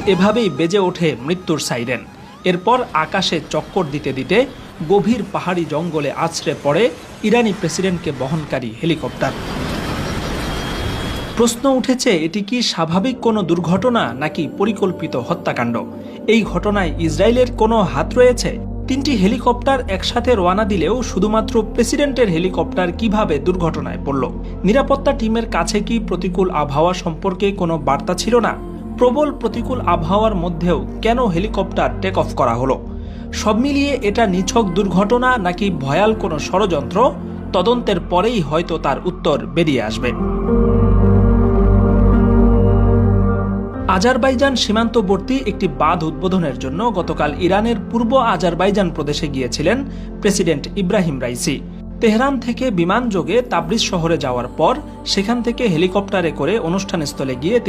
এভাবেই বেজে ওঠে মৃত্যুর সাইরেন। এরপর আকাশে চক্কর দিতে দিতে গভীর পাহাড়ি জঙ্গলে আছড়ে পড়ে ইরানি প্রেসিডেন্টকে বহনকারী হেলিকপ্টার। প্রশ্ন উঠেছে, এটি কি স্বাভাবিক কোনো দুর্ঘটনা নাকি পরিকল্পিত হত্যাকাণ্ড? এই ঘটনায় ইসরায়েলের কোনো হাত রয়েছে? তিনটি হেলিকপ্টার একসাথে রওনা দিলেও শুধুমাত্র প্রেসিডেন্টের হেলিকপ্টার কিভাবে দুর্ঘটনায় পড়ল? নিরাপত্তা টিমের কাছে কি প্রতিকূল আবহাওয়া সম্পর্কে কোনো বার্তা ছিল না? প্রবল প্রতিকূল আবহাওয়ার মধ্যেও কেন হেলিকপ্টার টেক অফ করা হলো? সব মিলিয়ে এটা নিছক দুর্ঘটনা নাকি ভয়াল কোনো ষড়যন্ত্র? তদন্তের পরেই হয়তো তার উত্তর বেরিয়ে আসবে। আজারবাইজান সীমান্তবর্তী একটি বাঁধ উদ্বোধনের জন্য গতকাল ইরানের পূর্ব আজারবাইজান প্রদেশে গিয়েছিলেন প্রেসিডেন্ট ইব্রাহিম রাইসি। তেহরান থেকে বিমানযোগে তাবরিজ শহরে যাওয়ার পর সেখান থেকে হেলিকপ্টারে করে অনুষ্ঠানস্থলে গিয়ে তিনি